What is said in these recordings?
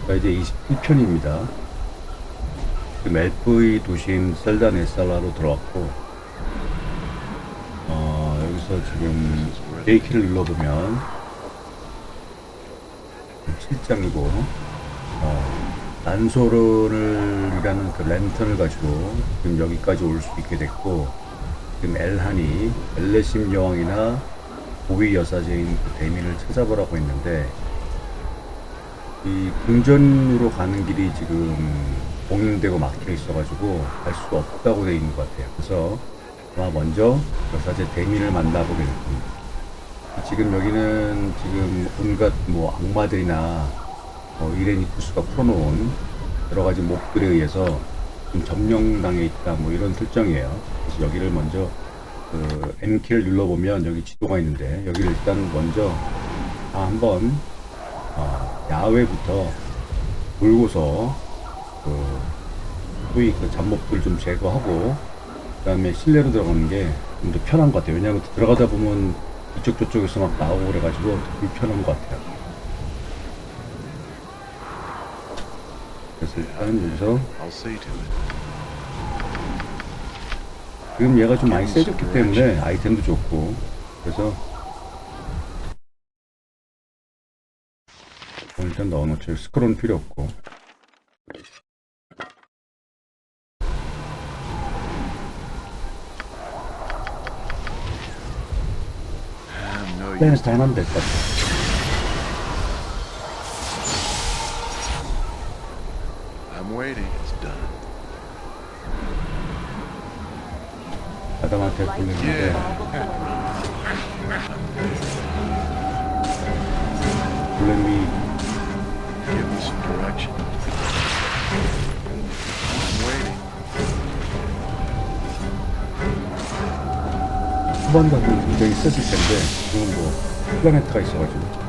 자, 이제 21편입니다. 지금 엘프의 도시인 셀다네살라로 들어왔고, 여기서 지금 J키를 눌러보면 7장이고, 난소른이라는 그 랜턴을 가지고 지금 여기까지 올 수 있게 됐고, 지금 엘한이 엘레심 여왕이나 보위 여사제인 그 데민을 찾아보라고 했는데, 이 궁전으로 가는 길이 지금 봉인되고 막혀 있어가지고 갈 수 없다고 돼 있는 것 같아요. 그래서 아마 먼저 여사제 데민을 만나보게 될 겁니다. 지금 여기는 지금 온갖 뭐 악마들이나 이레니쿠스가 풀어놓은 여러 가지 몹들에 의해서 좀 점령당해 있다 뭐 이런 설정이에요. 그래서 여기를 먼저 그 N키를 눌러보면 여기 지도가 있는데 여기를 일단 먼저 한번 야외부터 돌고서 소위 그 잡목들 좀 제거하고 그 다음에 실내로 들어가는 게 좀 더 편한 것 같아요. 왜냐하면 들어가다 보면 이쪽 저쪽에서 막 나오고 그래가지고 더 불편한 것 같아요. 그래서 일단 여기서 지금 얘가 좀 많이 세졌기 때문에 아이템도 좋고 그래서 일단 넣어놓죠. 스크롤은 필요 없고 플래닛 하나 하면 될 것 같아요. 아담한테 불렀는데 블랙미 후반 가면 굉장히 셌을 텐데 지금 뭐 플라네트가 있어가지고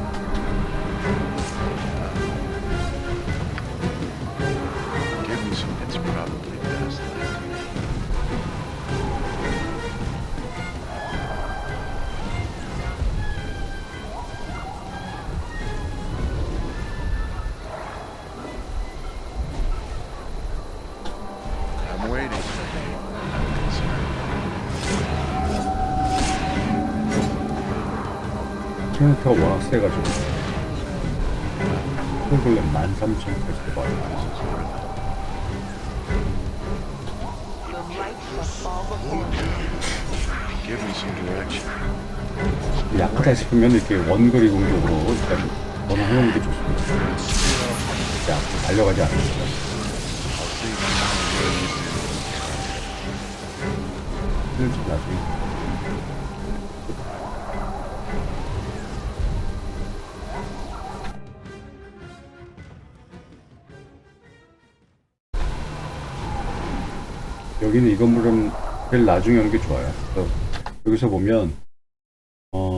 플라네트가 워낙 세가지고 홀골렘 13,000까지 봐요. 약하다 싶으면 이렇게 원거리 공격으로 일단 전환하는 게 좋습니다. 자, 달려가지 않습니다. 나중에 여기는 이 건물은 제일 나중에 오는 게 좋아요. 여기서 보면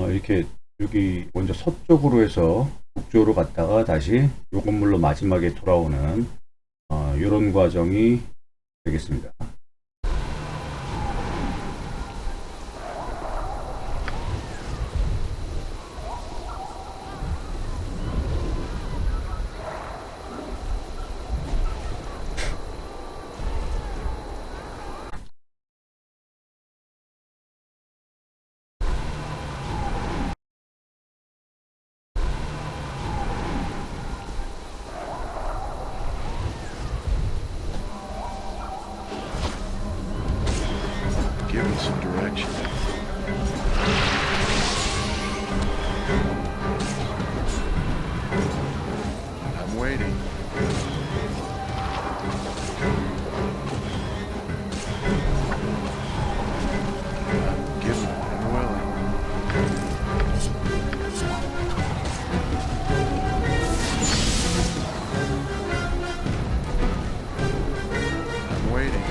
이렇게 여기 먼저 서쪽으로 해서 북쪽으로 갔다가 다시 이 건물로 마지막에 돌아오는 이런 과정이 되겠습니다. Give me some direction. I'm waiting. I'm willing. I'm waiting.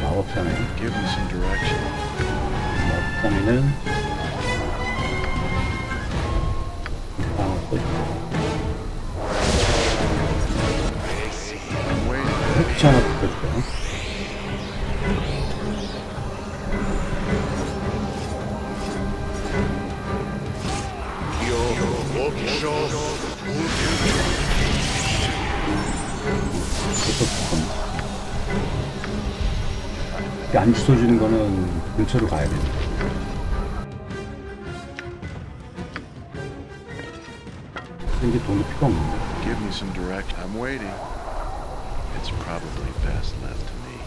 마법사네. Give me some direction. 마법사면은 상황을 써주고 I'm waiting. 해치 하나 붙여줄게요. 이렇게 안 주워주는 거는 근처로 가야 됩니다. 이제 돈도 필요 없는데. Give me some direction. I'm waiting. It's probably best left to me.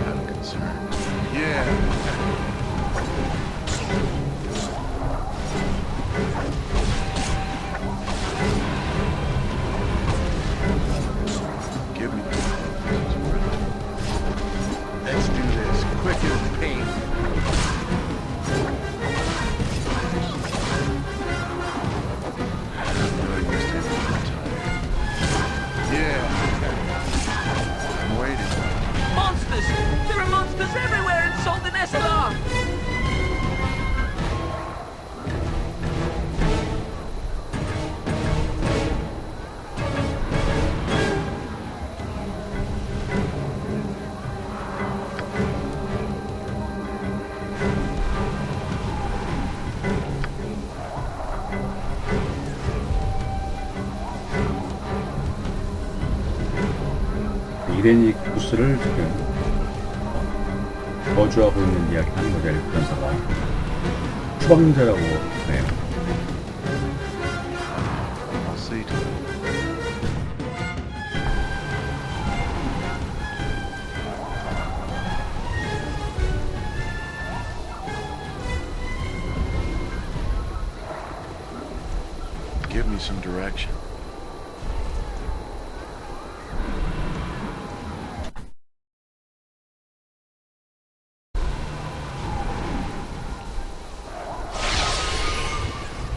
Not a concern. Yeah. Give me. Let's do this quick as pain. No use to having tired. Yeah. I'm waiting. Monsters! There are monsters everywhere in Salton SLR! 이레니 구스를 지금 거주하고 있는 이야기 하는 거죠. 엘프전사가 추방자라고 해요. I'll see to it. Give me some direction.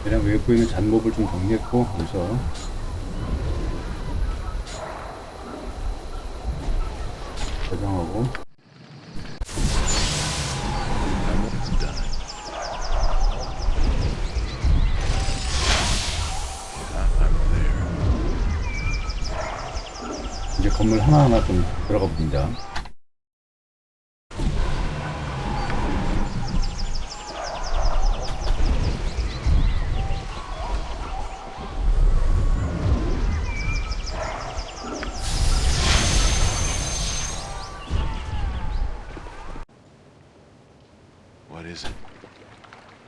그냥 외부에 있는 잔목을 좀 정리했고, 그래서 저장하고 It's done. I'm there. 이제 건물 하나하나 좀 들어가 봅니다. What is it?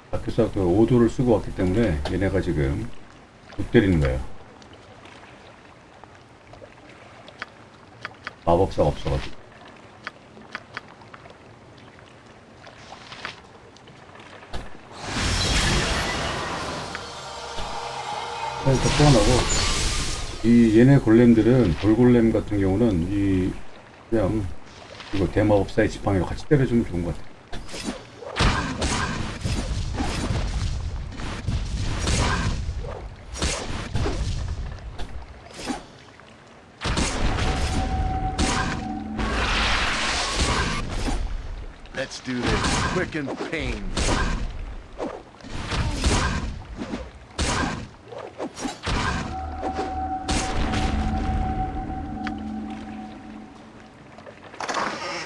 밖에서 그 오도를 쓰고 왔기 때문에 얘네가 지금 못 때리는 거예요. 마법사가 없어가지고. 그래서 소환하고, 이 얘네 골렘들은, 돌골렘 같은 경우는 이 그냥 이거 대마법사의 지팡이로 같이 때려주면 좋은 것 같아요. Let's do this quick and pain.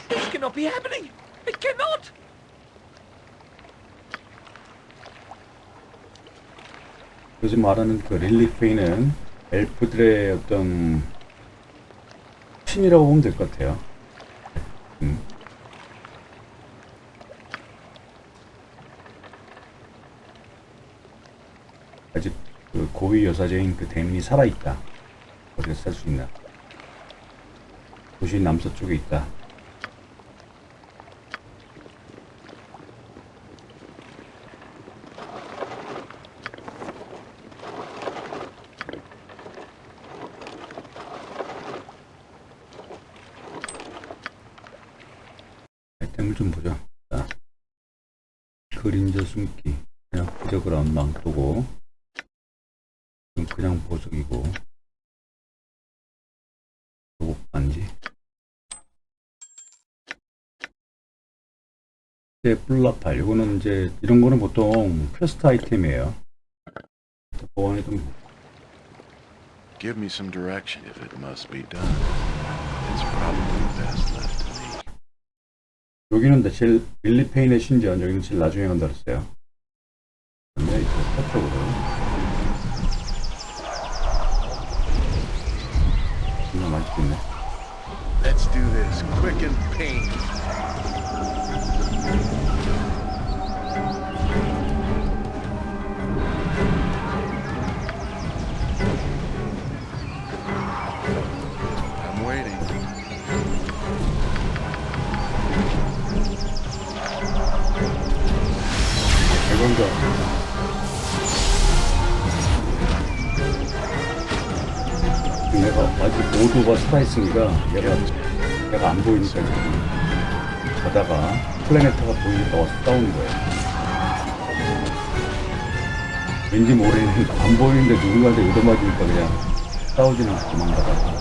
This cannot be happening! It cannot! 요즘 말하는 그 릴리페이는 엘프들의 어떤 신이라고 보면 될 것 같아요. 아직 그 고위 여사제인 그 데민이 살아있다. 어떻게 살 수 있나. 도시 남서쪽에 있다. 아이템을 좀 보자. 자, 그림자 숨기. 그냥 부적을 망토고, 그냥 보석이고, 요거 반지. 이제 뿔라팔. 요거는 이제, 이런 거는 보통 퀘스트 아이템이에요. 보안에 좀, Give me some direction if it must be done. It's probably best left to me. 여기는 제일 릴리페인의 신전, 여기는 제일 나중에 간다 그랬어요. 그다음에 이제 서쪽으로. 정말 맛있겠네. Let's do this quick and painless. I'm waiting. 대건가. 내가 아직 모두가 살아있으니까 얘가 안 보이니까 지금 가다가 플래네타가 보이니까 와서 싸우는 거예요. 왠지 모르겠는데 안 보이는데 누군가한테 얻어맞으니까 그냥 싸우지는 않고 도망가다가.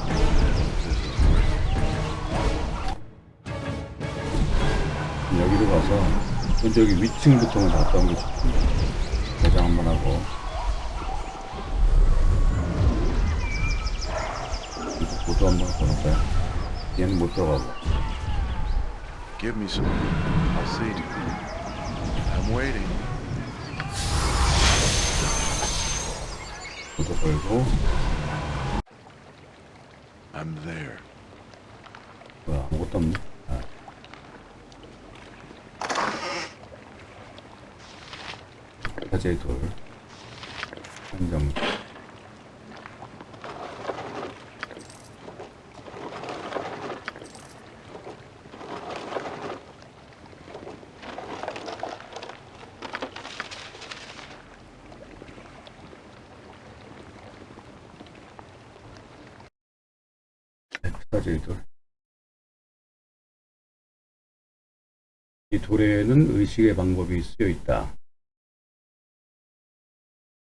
여기로 가서 저기 위층부터는 갔다 온 게 좋습니다. 대장 한번 하고. 보도 한번 걸어볼까요? 얘는 못 들어가고. Give me some. I'll see to you. I'm waiting. 보도 걸고. I'm there. 뭐야, 아무것도 없네. 아. 사제의 돌. 한정. 사제의 돌. 이 돌에는 의식의 방법이 쓰여 있다.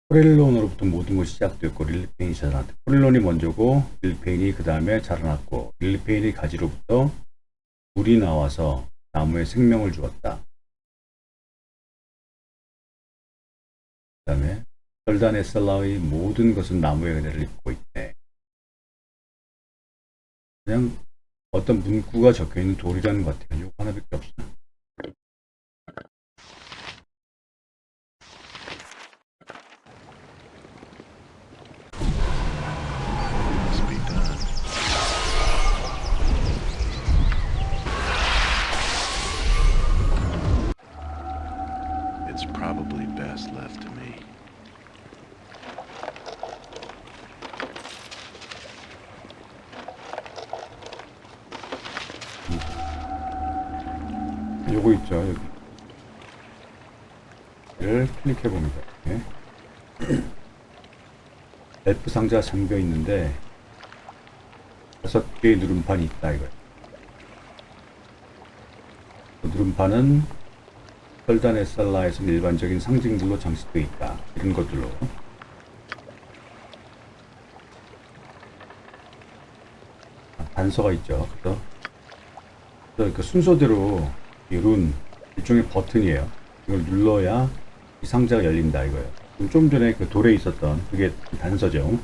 코렐론으로부터 모든 것이 시작되었고 릴리페인이 자라났다. 코렐론이 먼저고 릴리페인이 그 다음에 자라났고 릴리페인의 가지로부터 물이 나와서 나무에 생명을 주었다. 그 다음에 설다네살라의 모든 것은 나무의 은혜를 입고 있대. 그냥 어떤 문구가 적혀있는 돌이라는 것 같아요. 이거 하나밖에 없어. Must be done. It's probably best left to me. 요거 있죠, 여기. 를 클릭해 봅니다. 네. 엘프 상자가 잠겨 있는데 6개의 누름판이 있다 이거예요. 그 누름판은 설다네살라에서는 일반적인 상징들로 장식되어 있다. 이런 것들로. 단서가 있죠. 그래서 그 순서대로 이 룬, 일종의 버튼이에요. 이걸 눌러야 이 상자가 열린다 이거예요. 좀 전에 그 돌에 있었던 그게 단서죠.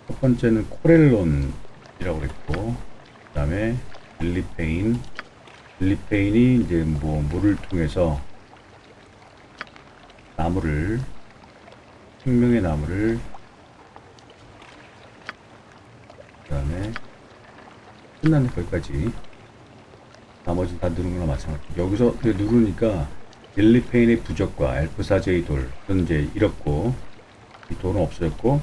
첫 번째는 코렐론이라고 그랬고, 그 다음에 릴리페인. 릴리페인이 이제 뭐 물을 통해서 나무를, 생명의 나무를, 그 다음에 끝났네 거기까지. 나머지는 다 누른 거나 마찬가지. 여기서 누르니까 릴리페인의 부적과 엘프 사제의 돌, 그건 이제 잃었고, 이 돌은 없어졌고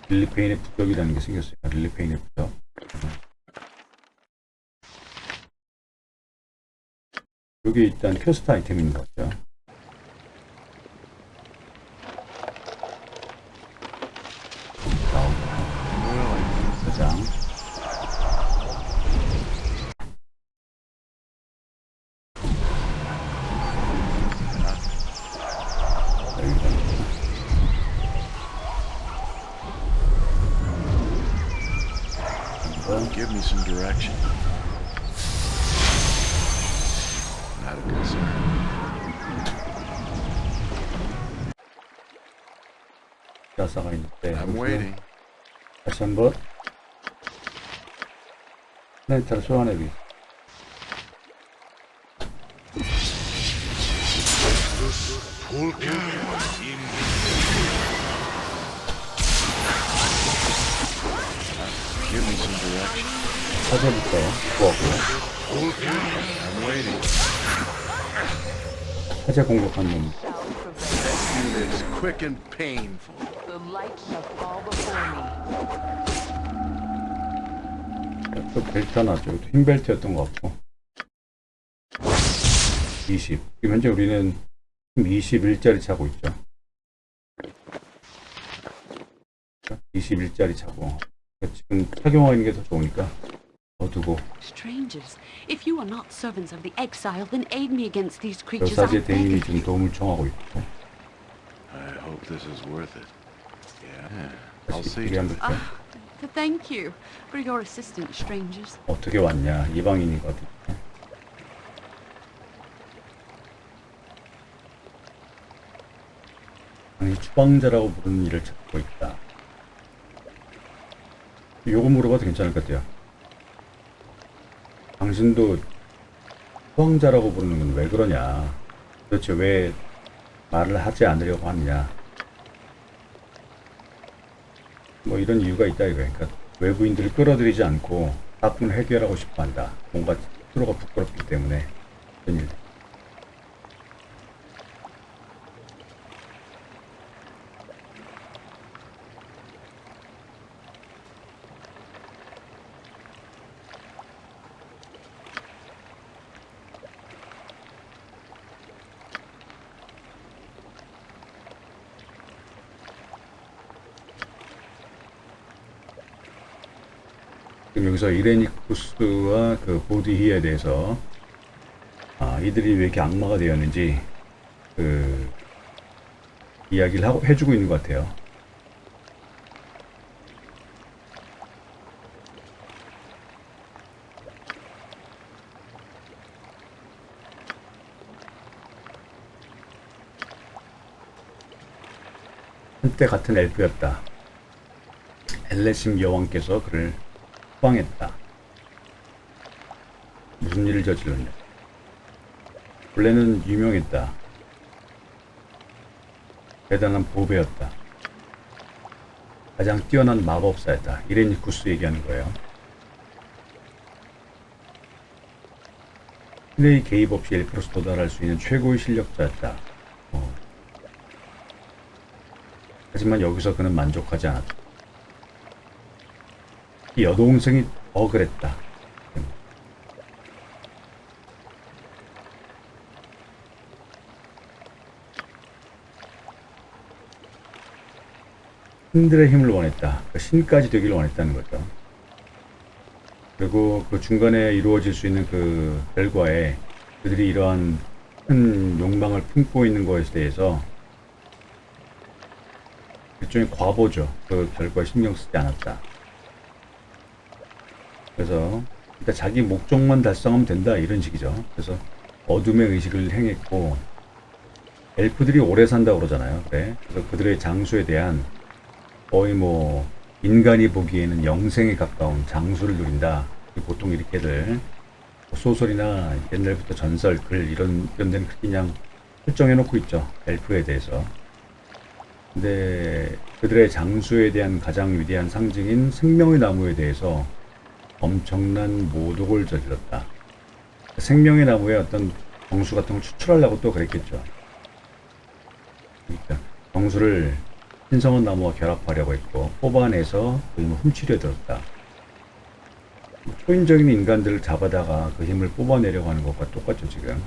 릴리페인의 부적이라는 게 생겼어요. 릴리페인의 부적. 여기 일단 퀘스트 아이템이 있는 것 같죠. 가장 Give me some direction. Not a concern. 자사가 있는데 I'm waiting. 다시 한번 플래닛타를 소환해보기. Give me some direction. 사제부터 구하고 I'm waiting. 사제 공격한 놈 Let's do this quick and painful. The light shall fall before me. 또 벨트 하나 줘. 흰 벨트였던 것 같고 20. 지금 현재 우리는 21짜리 차고 있죠. 21짜리 차고 지금 착용하고 있는 게 더 좋으니까 더 두고 Strangers, if you are not servants of the exile, then aid me against these creatures. 여사제 I 대인이 beg of 지금 you. 도움을 청하고 있고 I hope this is worth it. Yeah. I'll 다시 see 우리 to 한번 it. 볼게요. Thank you for your assistance, strangers. 어떻게 왔냐 이방인이거든. 아니 추방자라고 부르는 일을 찾고 있다. 요거 물어봐도 괜찮을 것 같아요. 당신도 추방자라고 부르는 건 왜 그러냐? 도대체 왜 말을 하지 않으려고 하느냐? 뭐 이런 이유가 있다 이거야. 그러니까 외부인들을 끌어들이지 않고 사건을 해결하고 싶어 한다. 뭔가 스스로가 부끄럽기 때문에 그런 일. 지금 여기서 이레니쿠스와 그 보디히에 대해서 이들이 왜 이렇게 악마가 되었는지 그 이야기를 하고 해주고 있는 것 같아요. 한때 같은 엘프였다. 엘레심 여왕께서 그를 추방했다. 무슨 일을 저질렀냐? 원래는 유명했다. 대단한 보배였다. 가장 뛰어난 마법사였다. 이레니쿠스 얘기하는 거예요. 신의 개입 없이 엘프로서 도달할 수 있는 최고의 실력자였다. 하지만 여기서 그는 만족하지 않았다. 이 여동생이 더 그랬다. 신들의 힘을 원했다. 그 신까지 되기를 원했다는 거죠. 그리고 그 중간에 이루어질 수 있는 그 결과에 그들이 이러한 큰 욕망을 품고 있는 것에 대해서 일종의 과보죠. 그 결과에 신경 쓰지 않았다. 그래서 일단 자기 목적만 달성하면 된다 이런 식이죠. 그래서 어둠의 의식을 행했고 엘프들이 오래 산다고 그러잖아요. 그래. 그래서 그들의 장수에 대한 거의 뭐 인간이 보기에는 영생에 가까운 장수를 누린다. 보통 이렇게들 소설이나 옛날부터 전설, 글 이런 데는 그냥 설정해 놓고 있죠. 엘프에 대해서. 근데 그들의 장수에 대한 가장 위대한 상징인 생명의 나무에 대해서 엄청난 모독을 저질렀다. 생명의 나무에 어떤 정수 같은 걸 추출하려고 또 그랬겠죠. 그러니까 정수를 신성한 나무와 결합하려고 했고 뽑아내서 그 힘을 훔치려 들었다. 초인적인 인간들을 잡아다가 그 힘을 뽑아내려고 하는 것과 똑같죠 지금.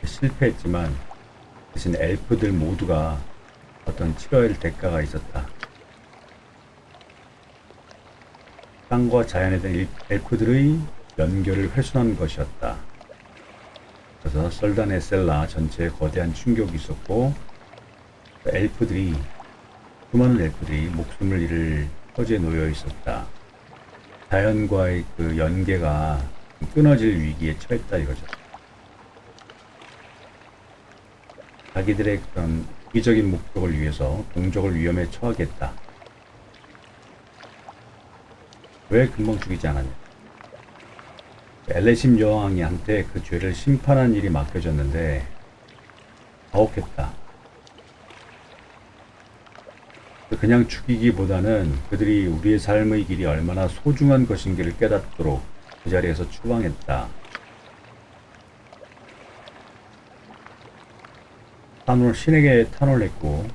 실패했지만 대신 엘프들 모두가 어떤 치러야 할 대가가 있었다. 땅과 자연에 대한 엘프들의 연결을 훼손한 것이었다. 그래서 설단의 셀라 전체에 거대한 충격이 있었고 엘프들이 수많은 엘프들이 목숨을 잃을 처지에 놓여 있었다. 자연과의 그 연계가 끊어질 위기에 처했다 이거죠. 자기들의 그런 이기적인 목적을 위해서 동족을 위험에 처하겠다. 왜 금방 죽이지 않았냐? 엘레심 여왕이한테 그 죄를 심판한 일이 맡겨졌는데 가혹했다. 그냥 죽이기보다는 그들이 우리의 삶의 길이 얼마나 소중한 것인지를 깨닫도록 그 자리에서 추방했다. 신에게 탄원했고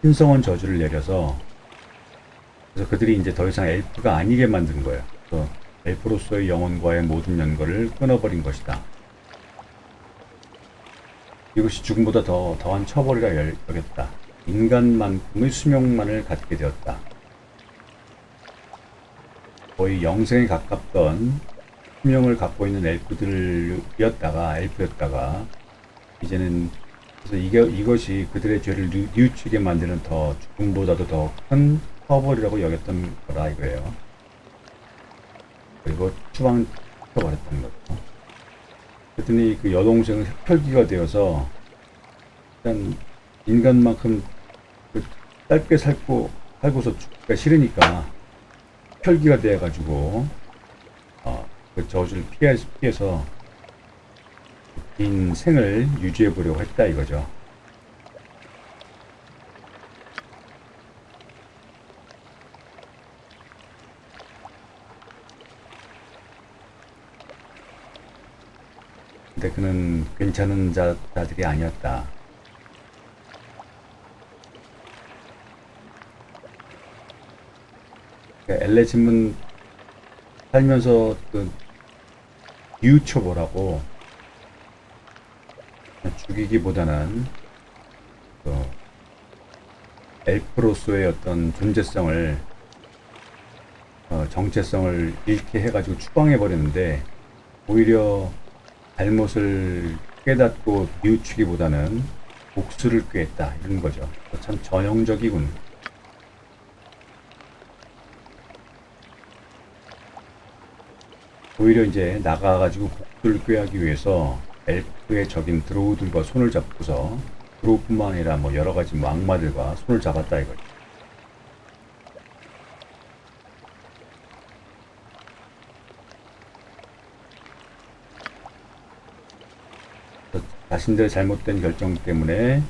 신성한 저주를 내려서 그래서 그들이 이제 더 이상 엘프가 아니게 만든 거예요. 그래서 엘프로서의 영혼과의 모든 연결을 끊어버린 것이다. 이것이 죽음보다 더한 처벌이라 여겼다. 인간만큼의 수명만을 갖게 되었다. 거의 영생에 가깝던 수명을 갖고 있는 엘프였다가 이제는 그래서 이것이 그들의 죄를 뉘우치게 만드는 더 죽음보다도 더 큰 처벌이라고 여겼던 거라 이거예요. 그리고 추방시켜버렸다는 거죠. 그랬더니 그 여동생은 흡혈귀가 되어서 일단 인간만큼 짧게 살고서 죽기가 싫으니까 흡혈귀가 되어가지고 그 저주를 피해서 긴 생을 유지해 보려고 했다 이거죠. 근데 그는 괜찮은 자들이 아니었다. 엘레심은 살면서 그 뉘우쳐보라고 죽이기보다는 엘프로서의 어떤 존재성을 정체성을 잃게 해가지고 추방해버렸는데 오히려 잘못을 깨닫고 뉘우치기보다는 복수를 꾀했다 이런 거죠. 참 전형적이군. 오히려 이제 나가가지고 복수를 꾀하기 위해서 엘프의 적인 드로우들과 손을 잡고서 드로우뿐만 아니라 뭐 여러 가지 악마들과 손을 잡았다 이거죠. 자신들의 잘못된 결정 때문에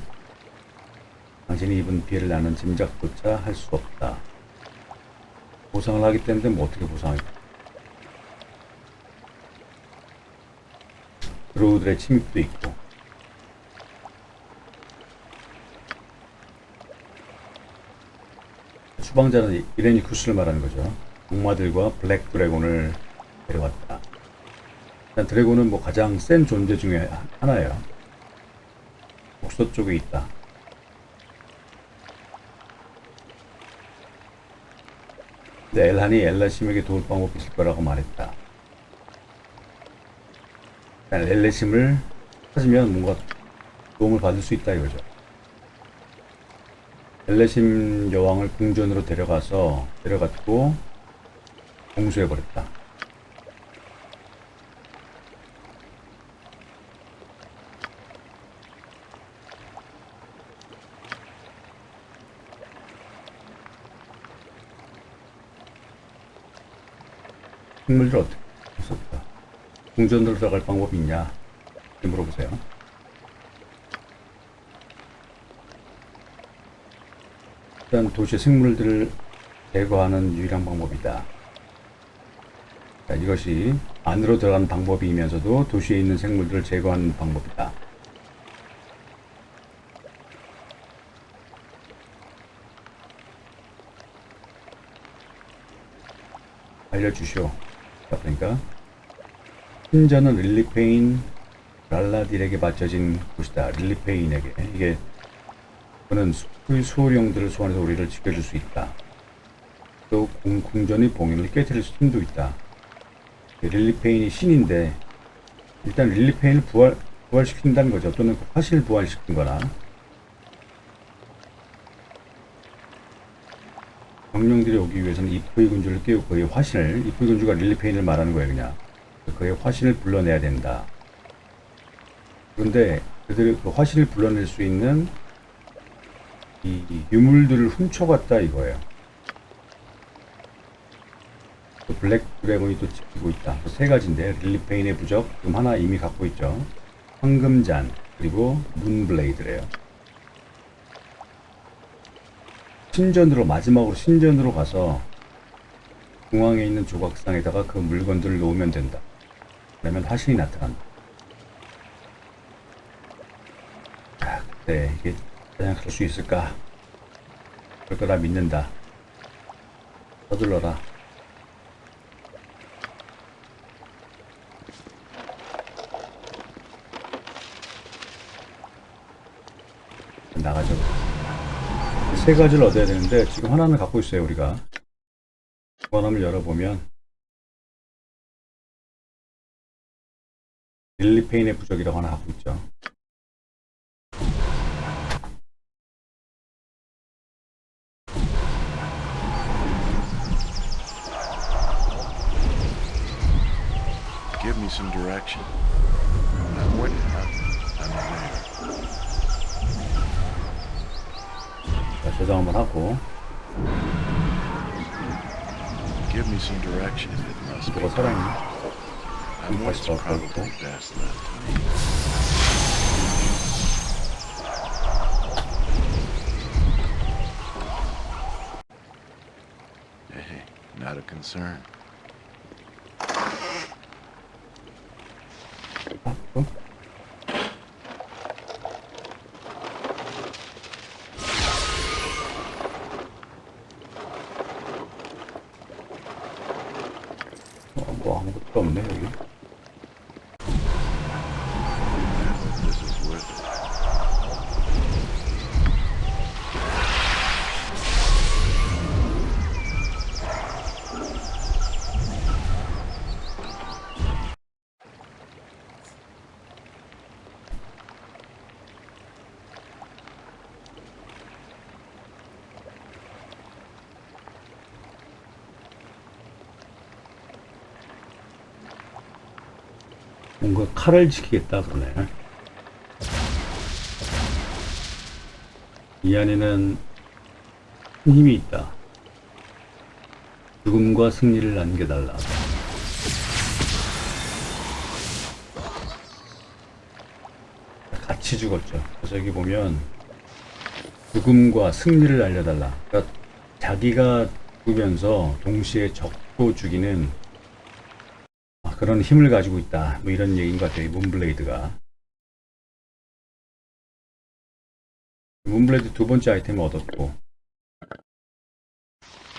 당신이 입은 피해를 나는 짐작조차 할 수 없다. 보상을 하기 때문에 뭐 어떻게 보상할까? 드로우들의 침입도 있고 추방자는 이레니쿠스를 말하는 거죠. 악마들과 블랙 드래곤을 데려왔다. 일단 드래곤은 뭐 가장 센 존재 중에 하나예요. 북서 쪽에 있다. 근데 엘한이 엘라심에게 도울 방법이 있을 거라고 말했다. 엘레심을 찾으면 뭔가 도움을 받을 수 있다 이거죠. 엘레심 여왕을 궁전으로 데려갔고 공수해버렸다. 식물들 어떻게 했을까? 궁전으로 들어갈 방법이 있냐? 이렇게 물어보세요. 일단 도시의 생물들을 제거하는 유일한 방법이다. 자, 이것이 안으로 들어가는 방법이면서도 도시에 있는 생물들을 제거하는 방법이다. 알려주시오. 그러니까 신전은 릴리페인 랄라딜에게 바쳐진 곳이다. 릴리페인에게. 이게 그는 수호령들을 소환해서 우리를 지켜줄 수 있다. 또 궁전의 봉인을 깨뜨릴 힘도 있다. 릴리페인이 신인데 일단 릴리페인을 부활시킨다는 거죠. 또는 그 화신을 부활시킨 거나. 정령들이 오기 위해서는 이프의 군주를 깨우고 그의 화신을, 이프의 군주가 릴리페인을 말하는 거예요, 그냥. 그의 화신을 불러내야 된다. 그런데 그들이 그 화신을 불러낼 수 있는 이 유물들을 훔쳐갔다 이거예요. 또 블랙 드래곤이 또 지키고 있다. 세 가지인데 릴리페인의 부적 지금 하나 이미 갖고 있죠. 황금잔 그리고 문블레이드래요. 신전으로 마지막으로 신전으로 가서 중앙에 있는 조각상에다가 그 물건들을 놓으면 된다. 그러면 화신이 나타난다. 자, 그때 이게 그냥 갈 수 있을까? 그럴 거라 믿는다. 서둘러라. 나가죠. 세 가지를 얻어야 되는데 지금 하나는 갖고 있어요. 우리가 보관함을 열어보면 릴리페인의 부적이라고 하나 갖고 있죠. Give me some direction. I'm with you. I'm there. 자, 저장 한번 하고 Give me some direction if it must be. 저거 살아있네. I'm what's 다시 probably 넣고. best left to me. Hey, not a concern. 어? 뭐 아무것도 없네 여기. I hope this is worth it. 뭔가 칼을 지키겠다 그러네. 이 안에는 힘이 있다. 죽음과 승리를 남겨달라. 같이 죽었죠. 그래서 여기 보면 죽음과 승리를 알려달라. 그러니까 자기가 죽으면서 동시에 적도 죽이는 그런 힘을 가지고 있다. 뭐 이런 얘기인 것 같아요. 이 문블레이드가. 문블레이드 두 번째 아이템을 얻었고,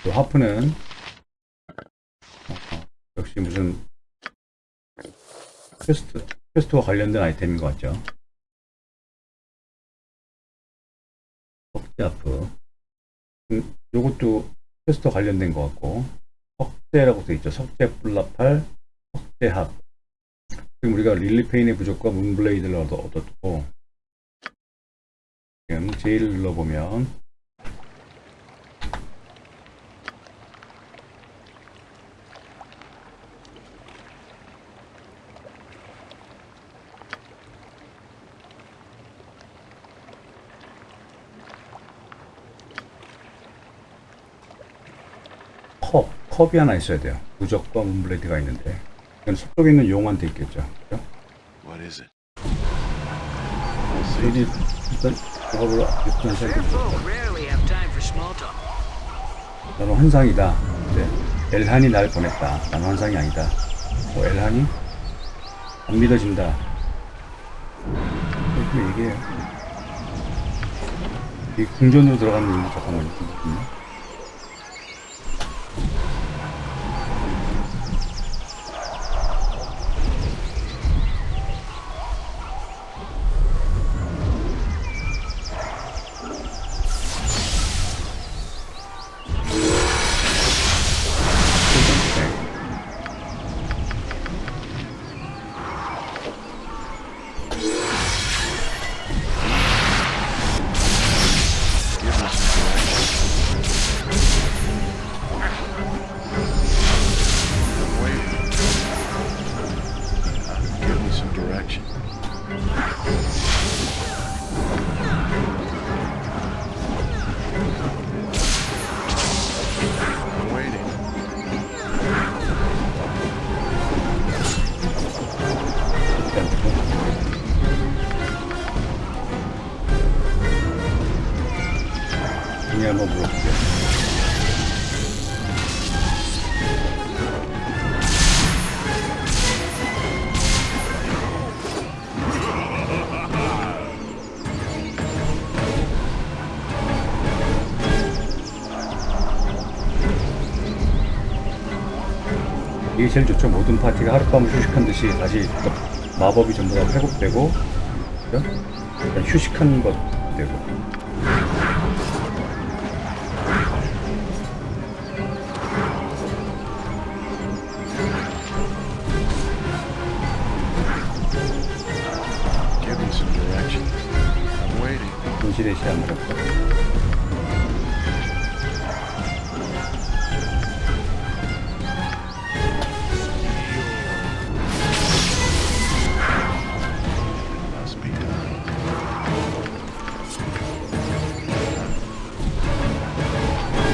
또 하프는 역시 무슨 퀘스트와 관련된 아이템인 것 같죠. 석재 하프. 요것도 퀘스트와 관련된 것 같고, 석재라고 되어 있죠. 석재 뿔라팔, 석재 합. 지금 우리가 릴리페인의 부족과 문블레이드를 얻었고, 지금 J를 눌러보면 컵이 하나 있어야 돼요. 부적과 문블레이드가 있는데 속속에 있는 용한테 있겠죠. 그죠? What is it? 여기 일단 작업을 일단 Fair folk rarely have time for small talk. 나는 환상이다. 네. 엘한이 날 보냈다. 나는 환상이 아니다. 엘한이? 안 믿어진다. 이렇게 얘기해요. 이 궁전으로 들어가는 이유 잠깐만요. 나중에 한번 물어볼게요. 이게 제일 좋죠. 모든 파티가 하룻밤을 휴식한 듯이 다시 마법이 전부 다 회복되고, 그죠? 일단 휴식한 것 되고. Give me some direction. I'm waiting. 분실의 시한 무렵. Must be done.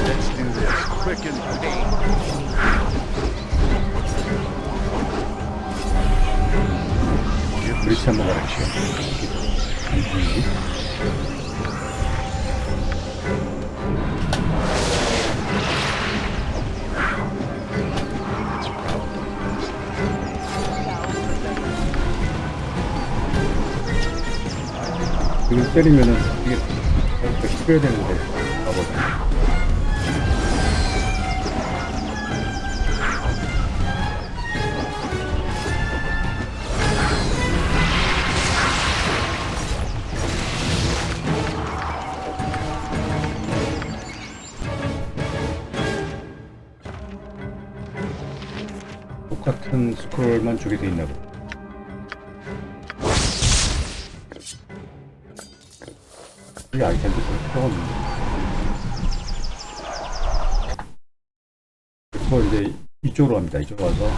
Let's do this quick and pain. Give me 브리치 some 한번 가봅시다. It's probably best. 이거 때리면은 이게 튀겨야 되는데 마법. 똑같은 스크롤만 주게 돼 있나 보다. 이 아이템도 별 필요가 없는데. 그리고 이제 이쪽으로 갑니다. 이쪽으로 와서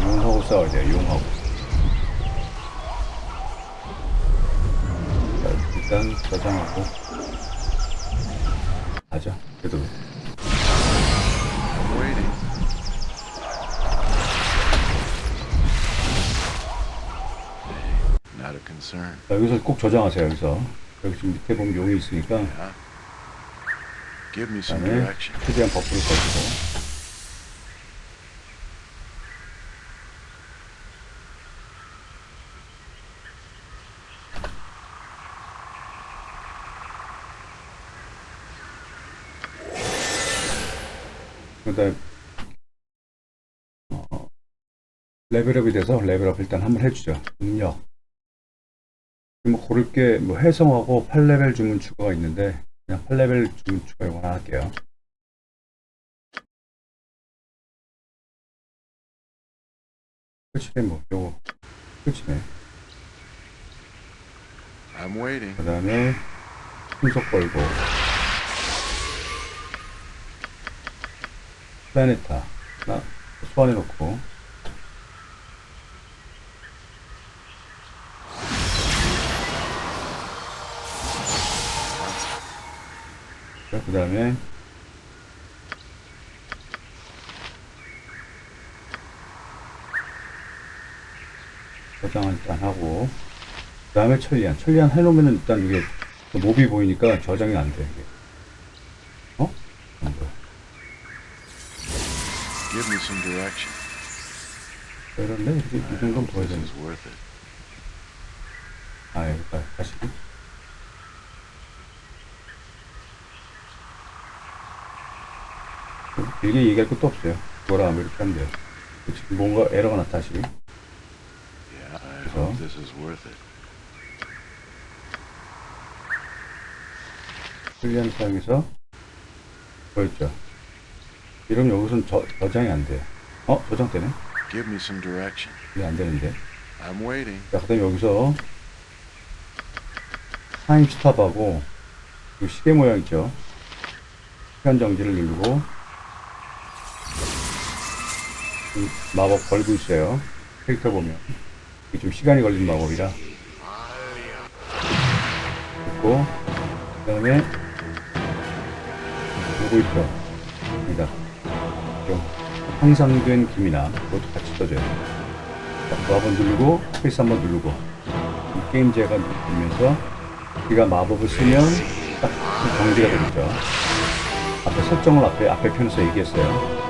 용하고 싸워야 돼요. 용하고. 자, 일단 저장하고 가자. 그래도 I'm waiting. Not a concern. 자, 여기서 꼭 저장하세요. 여기서 여기 지금 밑에 보면 용이 있으니까 Yeah. Give me some 그다음에 direction. 최대한 버프를 써주고. 그다음 레벨업이 돼서 레벨업 일단 한번 해주죠. 능력. 뭐 고를 게 뭐 해성하고 8레벨 주문 추가가 있는데 그냥 8레벨 주문 추가 이거 하나 할게요. 끝이네 뭐 요거 끝이네. I'm waiting. 그 다음에 풍속 걸고 플라네타 나 소환해 놓고 그 다음에 저장을 일단 하고 그 다음에 천리안 해놓으면은 일단 이게 몹이 보이니까 저장이 안 돼. 이게. 어? 안 보여. Give me some direction. 그런데 이 정도는 보여야 This 되는. is worth it. 아 여기다 다시. 길게 얘기할 것도 없어요. 뭐라 하면 이렇게 하면 돼요. 지금 뭔가 에러가 나타시. Yeah, I So? hope this is worth it. 천리안 사용해서 보였죠. 이러면 여기서는 저장이 안 돼요. 저장되네. Give me some direction. 이게 안 되는데. I'm waiting. 자, 그 다음에 여기서 타임 스탑하고 이 시계 모양 있죠. 시간 정지를 누르고 마법 걸고 있어요. 캐릭터 보면 이게 좀 시간이 걸리는 마법이라 있고 그 다음에 요거 있죠. 여기다 좀 향상된 김이나 그것도 같이 써줘요. 자, 그거 한번 누르고 스페이스 한번 누르고 이 게임제가 누르면서 우리가 마법을 쓰면 딱 정지가 되겠죠. 앞에 설정을 앞에 편에서 얘기했어요.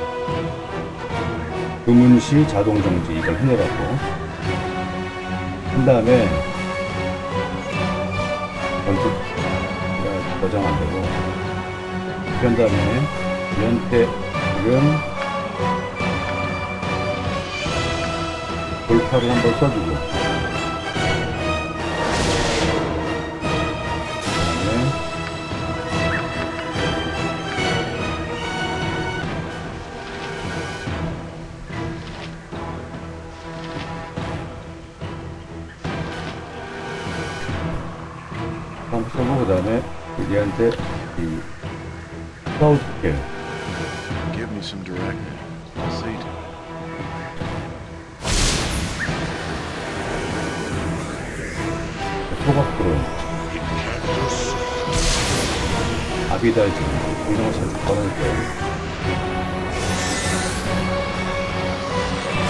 금은시 자동 정지 이걸 해놓으라고. 한 다음에 먼저 저장 안 되고 그런 다음에 연태 지금 돌파를 한번 써주고 한번 써보고 그 다음에 얘한테 이 클라우드 스케일 Give me some directive. I'll see to it. 소각으로 아비달지 이런 거 잘 걸어낼 거예요.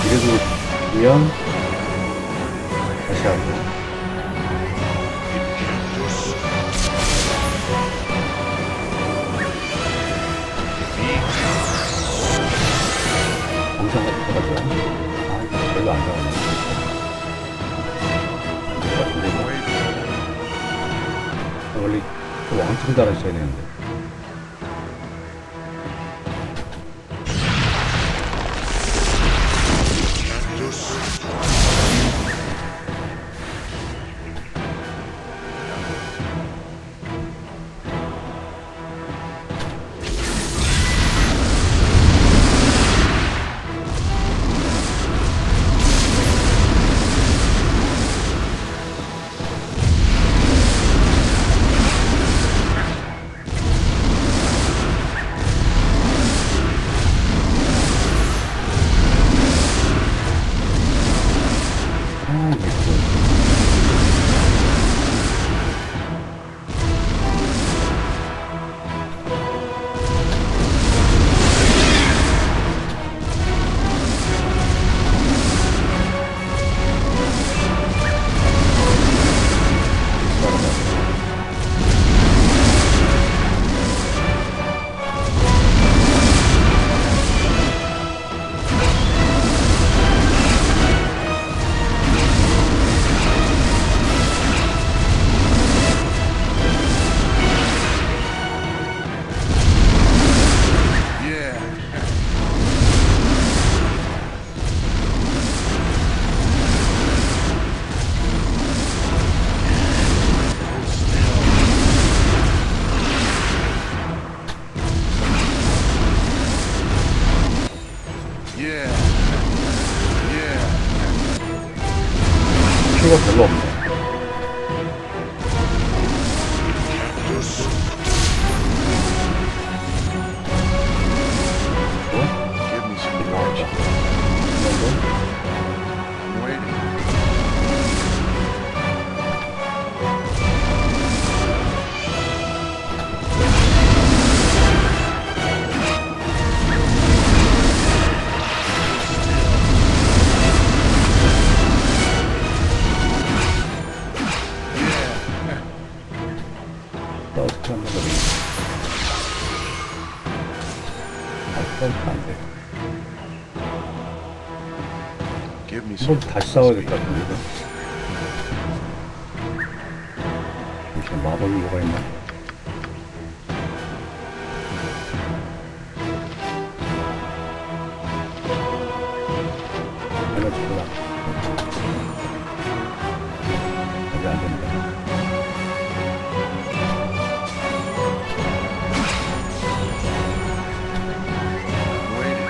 이래도 되면 다시 하고 공상 같은 거 가죠. 아, 이거 별로 안 좋아하네. 원래 왕창 달아줘야 되는데. 필요가 별로 없네. Give me some direction. I'm waiting. 어떻게 한번 더. 안 돼. Give me some. 한번 다시 싸워야 될 것 같은데. 잠시만, 마법이 뭐가 있나? 에너지 블락. 여기 안 된다. I'm waiting.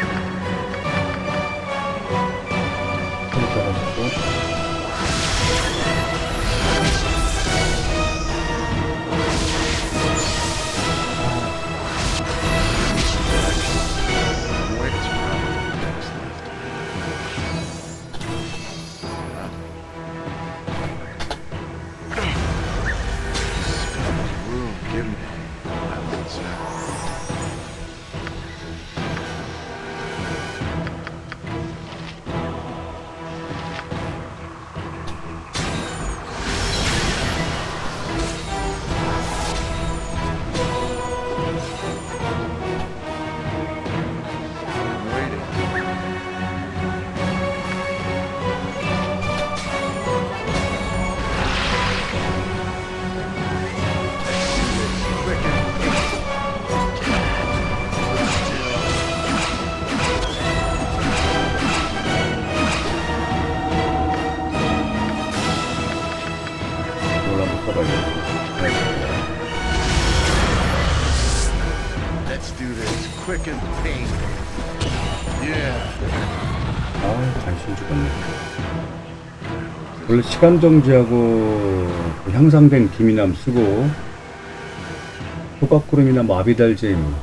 I'm waiting. It's probably the best left. Room, give me. I will say. quicken the pain. Yeah. 아, 관심 죽었네. 원래 시간 정지하고 그 향상된 기미남 쓰고 소각구름이나 마비달잼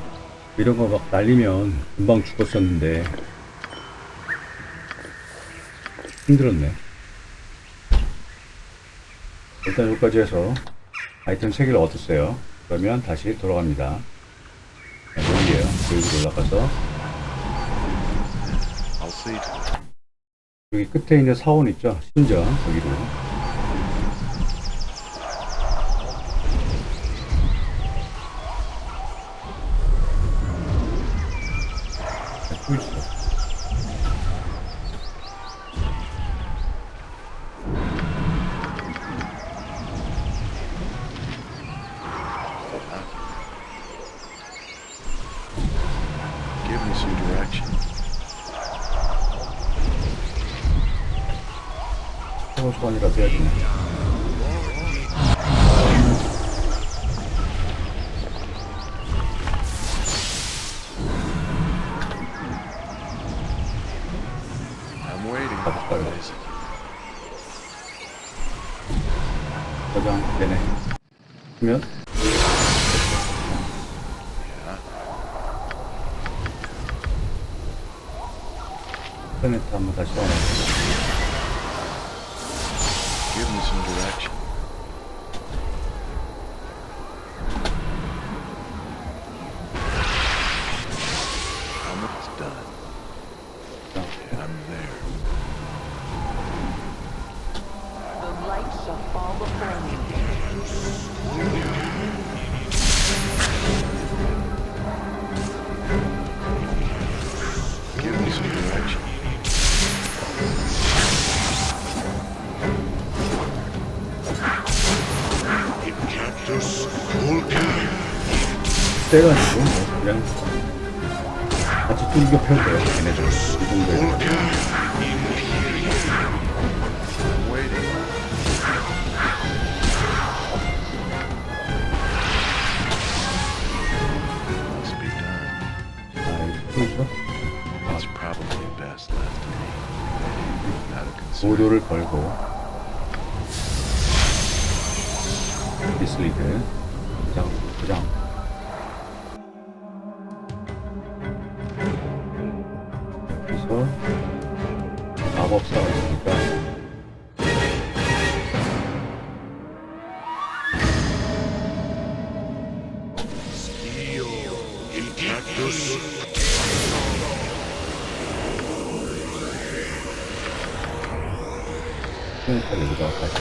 이런 거 막 날리면 금방 죽었었는데 힘들었네. 일단 여기까지 해서 아이템 3개를 얻었어요. 그러면 다시 돌아갑니다. 여기에요. 여기로 올라가서 I'll see to it. 여기 끝에 있는 사원 있죠? 신전 거기로. 또 있어. Give me some direction. 소원이라도 해야겠네. I'm waiting. 가볼까요? What is it? 저장 되네. 그러면 인터넷 한번 다시 와놔. Give me some direction. Almost done. Yeah, I'm there. The light shall fall before me. Give me some direction. 세가지고 뭐 그냥 같이 뚫겨 펴도 돼요. 걔네들 이 정도에. I'm waiting. Must be done. 아, 이거 또 있어? It's probably best left to me. Out of concern. 보도를 걸고 디스리드 고장 여기서 마법사가 있으니까 여기다가 다시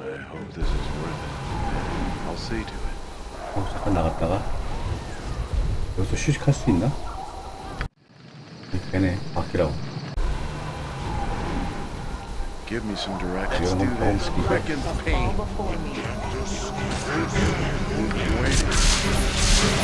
I hope this is worth it. I'll see to it. 잠깐 나갔다가 여기서 휴식할 수 있나? 걔네 바뀌라고. Give me some direction. 이런 건 경험시키고 Quicken the pain. Before me. I'm waiting.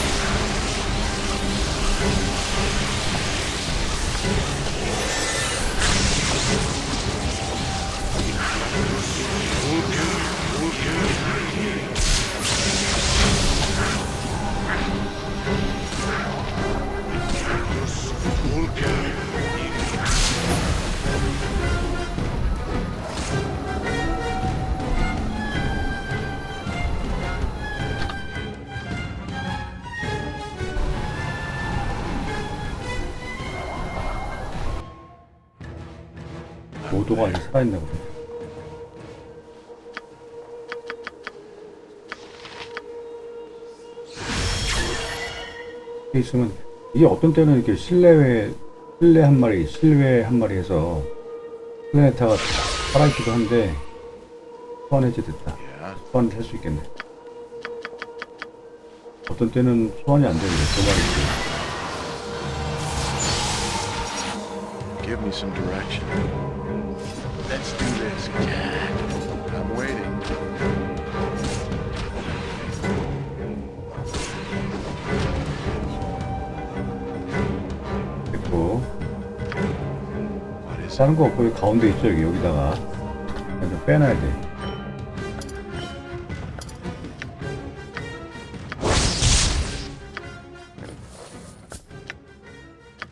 모도가 아직 살아있나 보네. 이렇게 있으면 이게 어떤 때는 이렇게 실내외 실내 한 마리, 실외 한 마리 해서 플래네타가 살아있기도 한데 소환 해제됐다. Yeah. 소환을 할 수 있겠네. 어떤 때는 소환이 안 되는데 두 마리지. Give me some direction. Let's do this, Jack. I'm waiting. 됐고 What is it? 다른 거 없고 여기 가운데 있죠. 여기다가 그냥 좀 빼놔야 돼.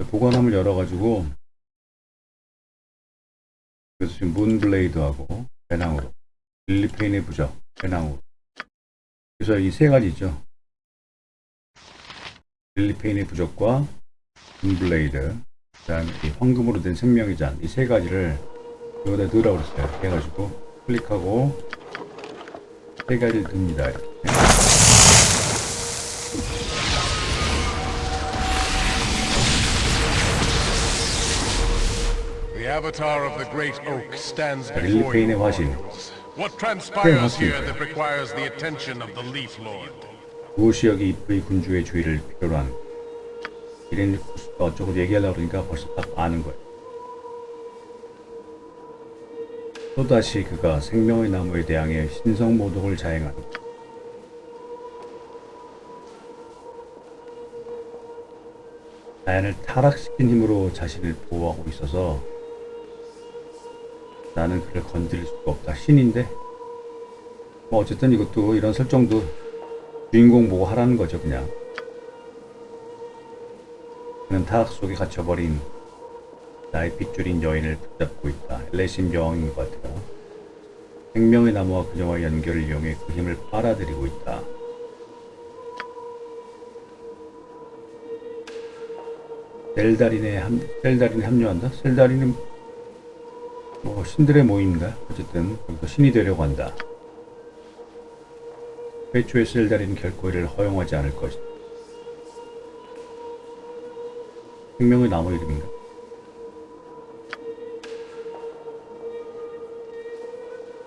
보관함을 열어가지고 그래서 지금 문블레이드하고 배낭으로 릴리페인의 부적 배낭으로 그래서 이 세 가지 있죠. 릴리페인의 부적과 문블레이드 그 다음에 이 황금으로 된 생명의 잔 이 세 가지를 여기다 넣으라고 그랬어요. 이렇게 해가지고 클릭하고 세 가지를 듭니다. 이렇게. The avatar of the great oak stands 릴리 before 페인의 you. 화신 What transpires 화신. here that requires the attention of the Leaf Lord? 무시역이 이프의 군주의 주의를 필요로 한 이런 어쩌고 얘기하려고 그러니까 벌써 딱 아는 거예요. 또다시 그가 생명의 나무에 대항해 신성모독을 자행하는 자연을 타락시킨 힘으로 자신을 보호하고 있어서 나는 그를 건드릴 수가 없다. 신인데 뭐 어쨌든 이것도 이런 설정도 주인공 보고 하라는 거죠. 그냥 그는 타락 속에 갇혀버린 나의 빗줄인 여인을 붙잡고 있다. 엘레심 여왕인 것 같아요. 생명의 나무와 그녀와의 연결을 이용해 그 힘을 빨아들이고 있다. 셀다린에 합류한다? 셀다린은 뭐 신들의 모임인가? 어쨌든 거기서 신이 되려고 한다. 최초의 셀다린은 결코 이를 허용하지 않을 것이다. 생명의 나무 이름인가?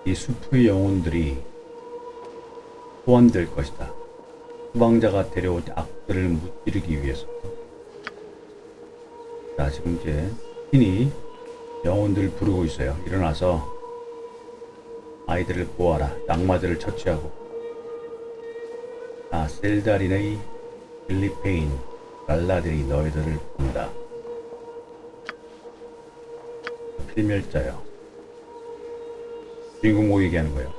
이 숲의 영혼들이 소환될 것이다. 수방자가 데려온 악들을 무찌르기 위해서. 자, 지금 이제 신이 영혼들을 부르고 있어요. 일어나서 아이들을 보아라. 악마들을 처치하고. 아, 셀다린의 릴리페인 랄라들이 너희들을 본다. 필멸자요. 주인공 보고 얘기하는 거예요.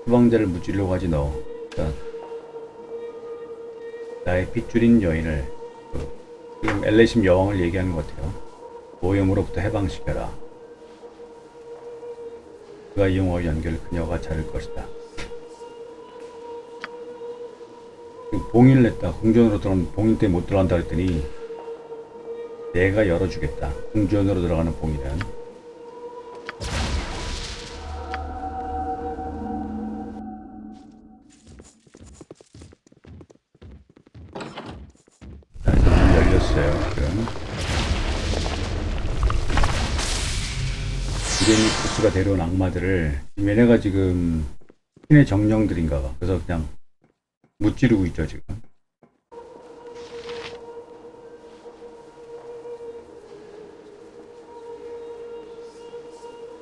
수방자를 무찌르려고 하지 너. 자, 나의 핏줄인 여인을 지금 엘레심 여왕을 얘기하는 것 같아요. 오염으로부터 해방시켜라. 그가 이용하여 연결 그녀가 자를 것이다. 지금 봉인을 냈다. 궁전으로 들어간 봉인 때문에 못 들어간다 그랬더니 내가 열어주겠다. 궁전으로 들어가는 봉인은. 자, 이제 문 열렸어요. 지금 이레니쿠스가 데려온 악마들을 얘네가 지금 신의 정령들인가 봐. 그래서 그냥 무찌르고 있죠 지금.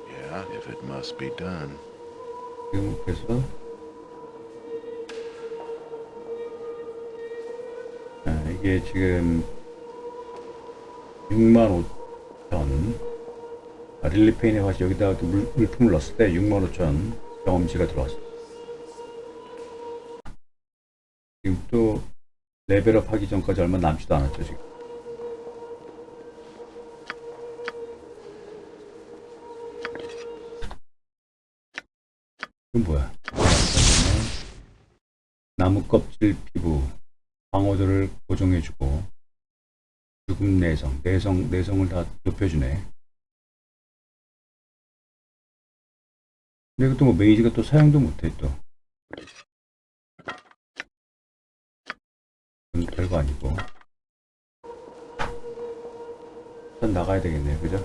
Yeah, if it must be done. 지금 그래서 이게 지금 65,000 릴리페인의 화시 여기다가 물품을 넣었을 때 65,000 경험치가 들어왔어요. 지금 또 레벨업 하기 전까지 얼마 남지도 않았죠 지금. 이건 뭐야? 나무 껍질 피부 방어도를 고정해주고 죽음 내성을 다 높여주네. 근데 이것도 뭐 메이지가 또 사용도 못해 또. 별거 아니고. 일단 나가야 되겠네요. 그죠?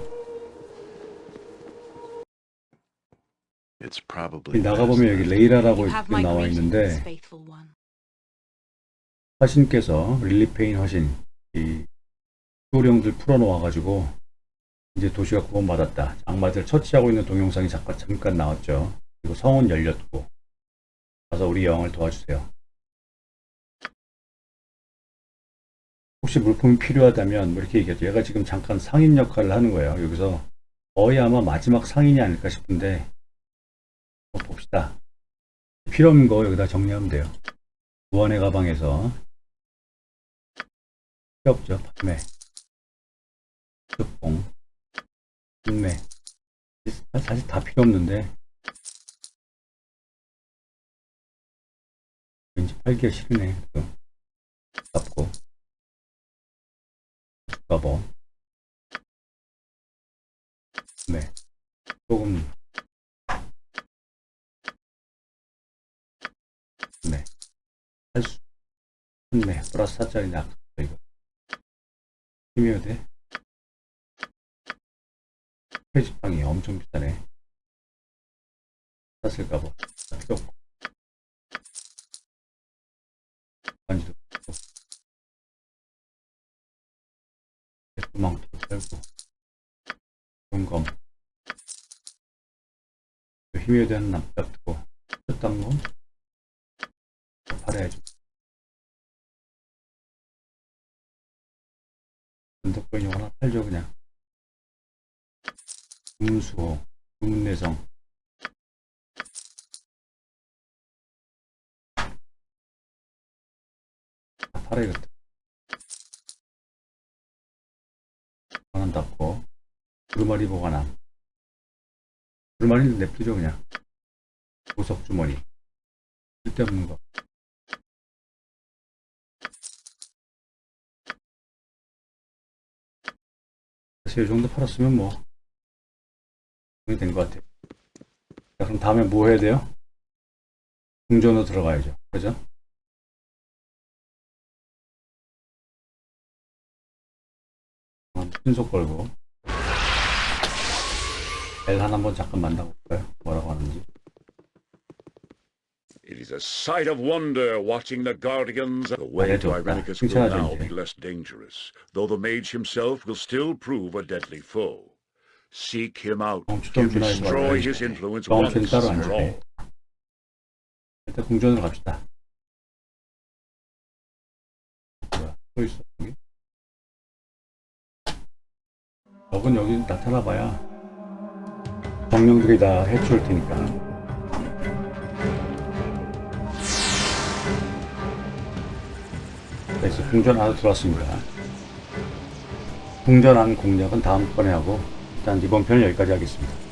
It's probably 나가보면 여기 best 레이라라고 You have 이렇게 my 나와 greetings, 있는데 faithful one. 화신께서 릴리페인 화신 이 수호령들 풀어놓아가지고 이제 도시가 구원받았다. 악마들 처치하고 있는 동영상이 잠깐 나왔죠. 그리고 성은 열렸고 가서 우리 여왕을 도와주세요. 혹시 물품이 필요하다면 뭐 이렇게 얘기하죠. 얘가 지금 잠깐 상인 역할을 하는 거예요. 여기서 거의 아마 마지막 상인이 아닐까 싶은데 봅시다. 필요 없는 거 여기다 정리하면 돼요. 무한의 가방에서 필요 없죠. 판매, 특봉, 판매. 사실 다 필요 없는데 왠지 팔기가 싫네. 잡고 가보. 네. 조금 네. 할수 네. 플러스 4짜리 나 이거 힘이어야 돼. 페이지빵이 엄청 비싸네. 샀을까봐 필요 없고 반지도 없고 도망도 살고 점검 힘에 대한 납작 두고 쳤던 거 팔아야죠. 언덕거리 하나 팔죠. 그냥 주문수호 주문내성 다 팔아야겠다. 하나 닫고 두루마리 보관함 두루마리는 냅두죠. 그냥 보석 주머니 쓸데없는 거 사실 이 정도 팔았으면 뭐 된 것 같아요. 자, 그럼 다음에 뭐 해야 돼요? 궁전으로 들어가야죠. 그죠? 신속 걸고 엘한 한번 잠깐 만나볼까요? 뭐라고 하는지. It is a sight of wonder watching the guardians. The way to 좋다. Irenicus will 칭찬하죠, now 이제. be less dangerous, though the mage himself will still prove a deadly foe. Seek him out. 추천 준하에서 Destroy 말이야. his influence 경험치는 once 따로 안 for 주네. all. 일단 궁전으로 갑시다. 뭐야? 또 있어 여기? 적은 여기 나타나봐야 정령들이 다 해치울 테니까. 그래서 궁전 안으로 들어왔습니다. 궁전 안 공략은 다음번에 하고 일단 이번 편은 여기까지 하겠습니다.